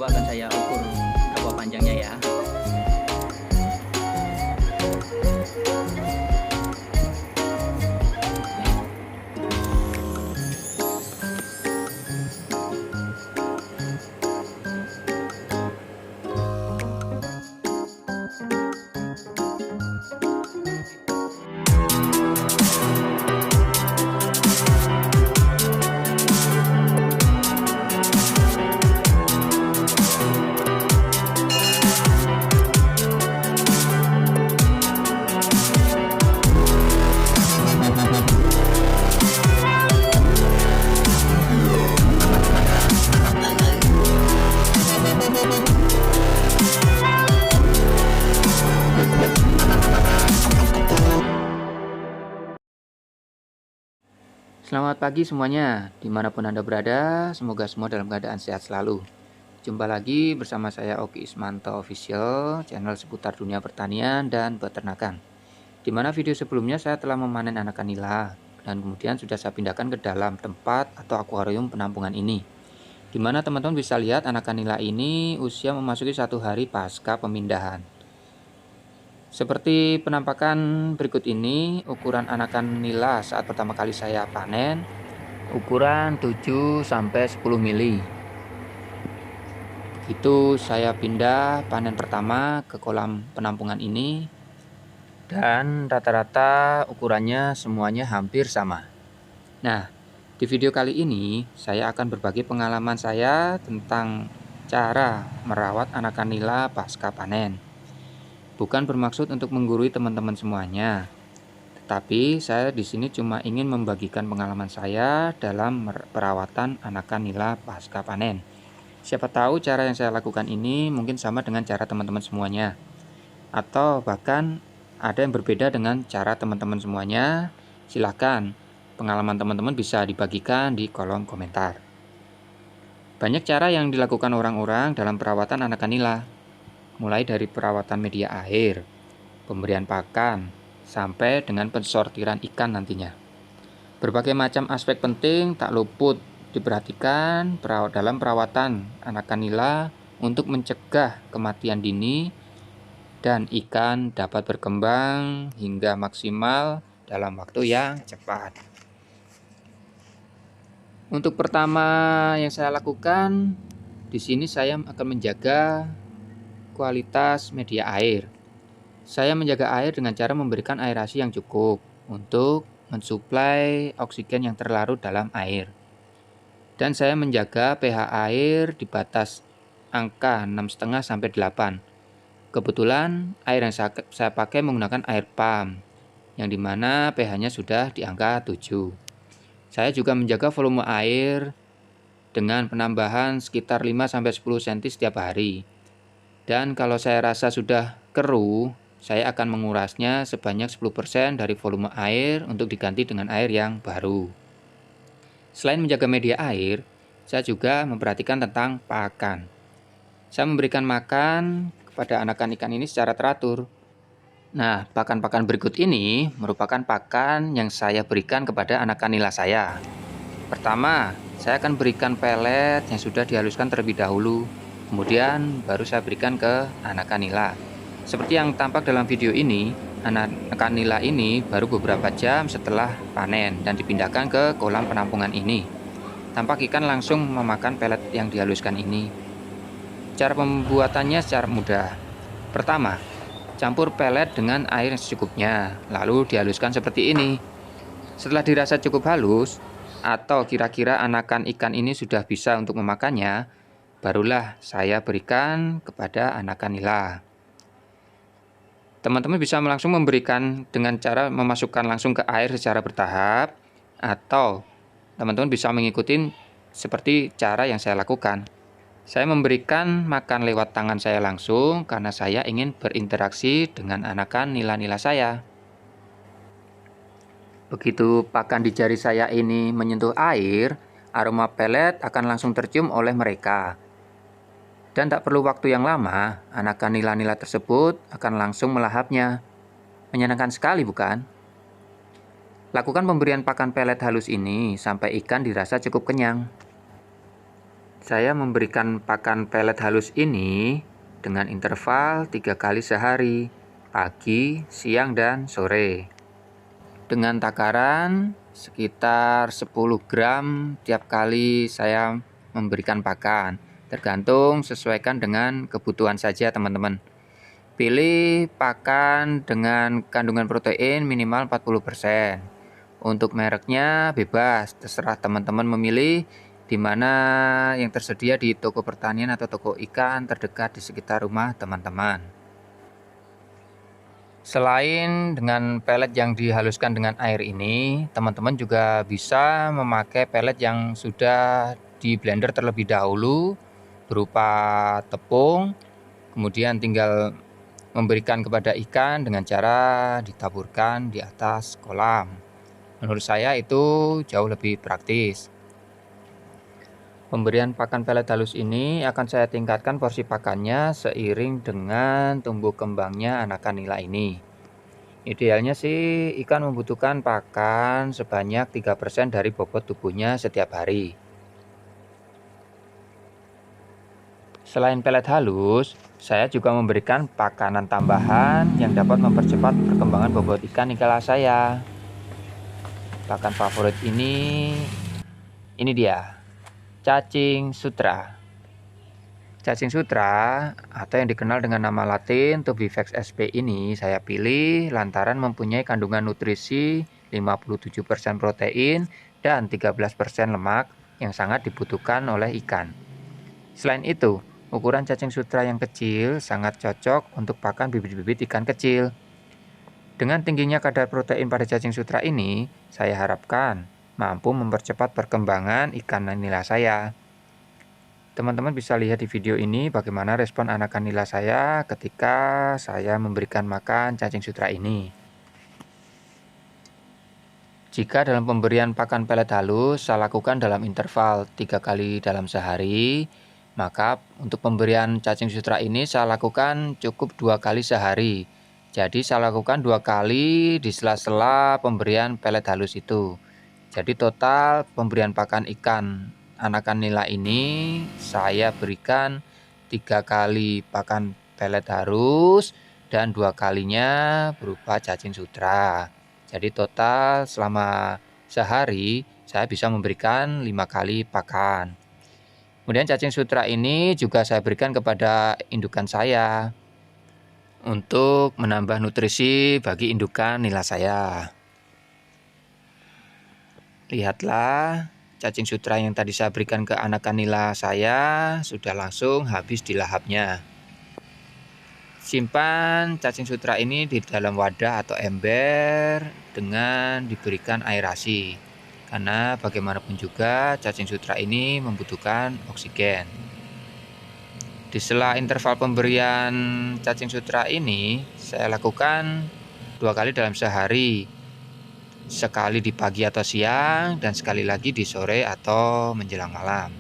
akan saya ukur berapa panjangnya ya. Selamat pagi semuanya, dimanapun Anda berada, semoga semua dalam keadaan sehat selalu. Jumpa lagi bersama saya Oki Ismanto Official, channel seputar dunia pertanian dan peternakan. Di mana video sebelumnya saya telah memanen anakan nila, dan kemudian sudah saya pindahkan ke dalam tempat atau akuarium penampungan ini. Di mana teman-teman bisa lihat anakan nila ini usia memasuki 1 hari pasca pemindahan. Seperti penampakan berikut ini, ukuran anakan nila saat pertama kali saya panen, ukuran 7-10 mili. Itu saya pindah panen pertama ke kolam penampungan ini, dan rata-rata ukurannya semuanya hampir sama. Nah, di video kali ini saya akan berbagi pengalaman saya tentang cara merawat anakan nila pasca panen. Bukan bermaksud untuk menggurui teman-teman semuanya, tetapi saya di sini cuma ingin membagikan pengalaman saya dalam perawatan anakan nila pasca panen. Siapa tahu cara yang saya lakukan ini mungkin sama dengan cara teman-teman semuanya, atau bahkan ada yang berbeda dengan cara teman-teman semuanya. Silahkan, pengalaman teman-teman bisa dibagikan di kolom komentar. Banyak cara yang dilakukan orang-orang dalam perawatan anakan nila, mulai dari perawatan media air, pemberian pakan, sampai dengan pensortiran ikan nantinya. Berbagai macam aspek penting tak luput diperhatikan dalam perawatan anakan nila untuk mencegah kematian dini dan ikan dapat berkembang hingga maksimal dalam waktu yang cepat. Untuk pertama yang saya lakukan, di sini saya akan menjaga kualitas media air. Saya menjaga air dengan cara memberikan aerasi yang cukup untuk mensuplai oksigen yang terlarut dalam air. Dan saya menjaga pH air di batas angka 6,5 sampai 8. Kebetulan air yang saya pakai menggunakan air pump, yang dimana pH-nya sudah di angka 7. Saya juga menjaga volume air dengan penambahan sekitar 5-10 cm setiap hari. Dan kalau saya rasa sudah keruh, saya akan mengurasnya sebanyak 10% dari volume air untuk diganti dengan air yang baru. Selain menjaga media air, saya juga memperhatikan tentang pakan. Saya memberikan makan kepada anakan ikan ini secara teratur. Nah, pakan-pakan berikut ini merupakan pakan yang saya berikan kepada anakan nila saya. Pertama, saya akan berikan pelet yang sudah dihaluskan terlebih dahulu. Kemudian baru saya berikan ke anakan nila. Seperti yang tampak dalam video ini, anakan nila ini baru beberapa jam setelah panen dan dipindahkan ke kolam penampungan ini. Tampak ikan langsung memakan pelet yang dihaluskan ini. Cara pembuatannya secara mudah. Pertama, campur pelet dengan air yang secukupnya, lalu dihaluskan seperti ini. Setelah dirasa cukup halus, atau kira-kira anakan ikan ini sudah bisa untuk memakannya, barulah saya berikan kepada anakan nila. Teman-teman bisa langsung memberikan dengan cara memasukkan langsung ke air secara bertahap, atau teman-teman bisa mengikuti seperti cara yang saya lakukan. Saya memberikan makan lewat tangan saya langsung karena saya ingin berinteraksi dengan anakan nila-nila saya. Begitu pakan di jari saya ini menyentuh air, aroma pelet akan langsung tercium oleh mereka. Dan tak perlu waktu yang lama, anakan nila-nila tersebut akan langsung melahapnya. Menyenangkan sekali, bukan? Lakukan pemberian pakan pelet halus ini sampai ikan dirasa cukup kenyang. Saya memberikan pakan pelet halus ini dengan interval 3 kali sehari, pagi, siang, dan sore. Dengan takaran sekitar 10 gram tiap kali saya memberikan pakan. Tergantung, sesuaikan dengan kebutuhan saja teman-teman. Pilih pakan dengan kandungan protein minimal 40%. Untuk mereknya bebas, terserah teman-teman memilih di mana yang tersedia di toko pertanian atau toko ikan terdekat di sekitar rumah teman-teman. Selain dengan pelet yang dihaluskan dengan air ini, teman-teman juga bisa memakai pelet yang sudah di blender terlebih dahulu berupa tepung, kemudian tinggal memberikan kepada ikan dengan cara ditaburkan di atas kolam. Menurut saya itu jauh lebih praktis. Pemberian pakan pelet halus ini akan saya tingkatkan porsi pakannya seiring dengan tumbuh kembangnya anakan nila ini. Idealnya sih ikan membutuhkan pakan sebanyak 3% dari bobot tubuhnya setiap hari. Selain pelet halus, saya juga memberikan pakanan tambahan yang dapat mempercepat perkembangan bobot ikan nila saya. Pakan favorit ini dia, cacing sutra. Cacing sutra atau yang dikenal dengan nama latin Tubifax sp ini saya pilih lantaran mempunyai kandungan nutrisi 57% protein dan 13% lemak yang sangat dibutuhkan oleh ikan. Selain itu, ukuran cacing sutra yang kecil sangat cocok untuk pakan bibit-bibit ikan kecil. Dengan tingginya kadar protein pada cacing sutra ini, saya harapkan mampu mempercepat perkembangan ikan nila saya. Teman-teman bisa lihat di video ini bagaimana respon anakan nila saya ketika saya memberikan makan cacing sutra ini. Jika dalam pemberian pakan pelet halus saya lakukan dalam interval 3 kali dalam sehari, maka untuk pemberian cacing sutra ini saya lakukan cukup 2 kali sehari. Jadi saya lakukan 2 kali di sela-sela pemberian pelet halus itu. Jadi total pemberian pakan ikan anakan nila ini saya berikan 3 kali pakan pelet halus dan 2 kalinya berupa cacing sutra. Jadi total selama sehari saya bisa memberikan 5 kali pakan. Kemudian cacing sutra ini juga saya berikan kepada indukan saya untuk menambah nutrisi bagi indukan nila saya. Lihatlah, cacing sutra yang tadi saya berikan ke anakan nila saya sudah langsung habis dilahapnya. Simpan cacing sutra ini di dalam wadah atau ember dengan diberikan air ASI. Karena bagaimanapun juga cacing sutra ini membutuhkan oksigen. Di sela interval pemberian cacing sutra ini, saya lakukan 2 kali dalam sehari. Sekali di pagi atau siang dan sekali lagi di sore atau menjelang malam.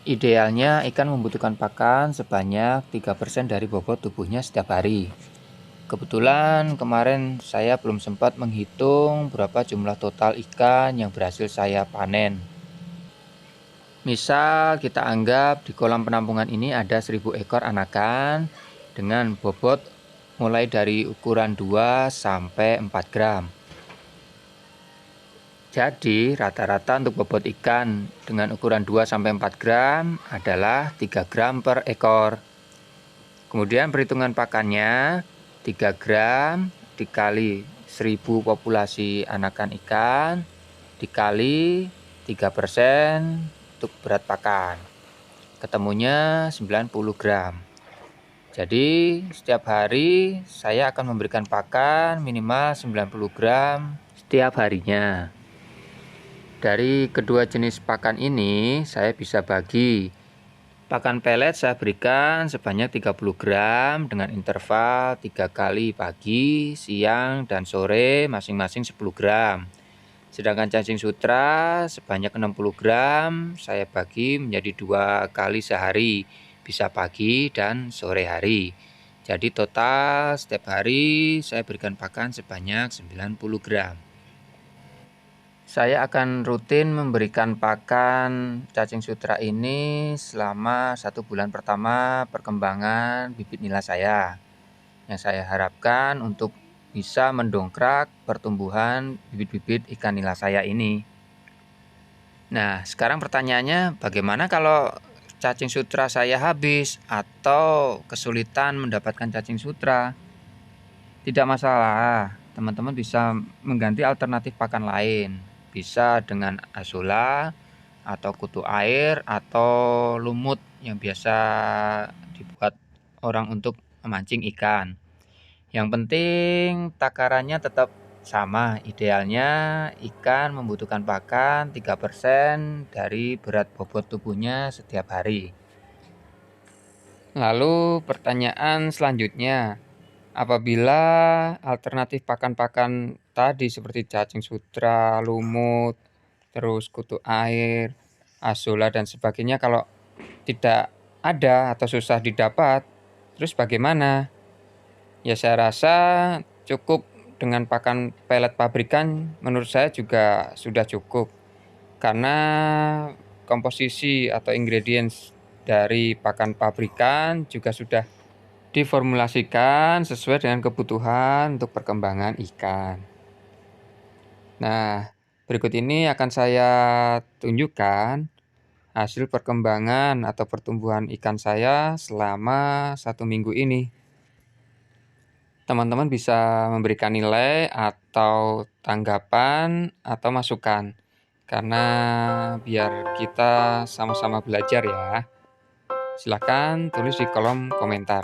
Idealnya ikan membutuhkan pakan sebanyak 3% dari bobot tubuhnya setiap hari. Kebetulan kemarin saya belum sempat menghitung berapa jumlah total ikan yang berhasil saya panen. Misal kita anggap di kolam penampungan ini ada 1000 ekor anakan dengan bobot mulai dari ukuran 2 sampai 4 gram. Jadi rata-rata untuk bobot ikan dengan ukuran 2-4 gram adalah 3 gram per ekor. Kemudian perhitungan pakannya 3 gram dikali 1000 populasi anakan ikan dikali 3% untuk berat pakan. Ketemunya 90 gram. Jadi setiap hari saya akan memberikan pakan minimal 90 gram setiap harinya. Dari kedua jenis pakan ini saya bisa bagi. Pakan pelet saya berikan sebanyak 30 gram dengan interval 3 kali pagi, siang, dan sore masing-masing 10 gram. Sedangkan cacing sutra sebanyak 60 gram saya bagi menjadi 2 kali sehari, bisa pagi dan sore hari. Jadi total setiap hari saya berikan pakan sebanyak 90 gram. Saya akan rutin memberikan pakan cacing sutra ini selama 1 bulan pertama perkembangan bibit nila saya, yang saya harapkan untuk bisa mendongkrak pertumbuhan bibit-bibit ikan nila saya ini. Nah, sekarang pertanyaannya, bagaimana kalau cacing sutra saya habis atau kesulitan mendapatkan cacing sutra? Tidak masalah, teman-teman bisa mengganti alternatif pakan lain. Bisa dengan azolla atau kutu air atau lumut yang biasa dibuat orang untuk memancing ikan. Yang penting takarannya tetap sama. Idealnya ikan membutuhkan pakan 3% dari berat bobot tubuhnya setiap hari. Lalu pertanyaan selanjutnya, apabila alternatif pakan-pakan tadi seperti cacing sutra, lumut, terus kutu air, azolla dan sebagainya kalau tidak ada atau susah didapat, terus bagaimana? Ya saya rasa cukup dengan pakan pelet pabrikan menurut saya juga sudah cukup. Karena komposisi atau ingredients dari pakan pabrikan juga sudah diformulasikan sesuai dengan kebutuhan untuk perkembangan ikan. Nah, berikut ini akan saya tunjukkan hasil perkembangan atau pertumbuhan ikan saya selama 1 minggu ini. Teman-teman bisa memberikan nilai atau tanggapan atau masukan, karena biar kita sama-sama belajar ya. Silakan tulis di kolom komentar.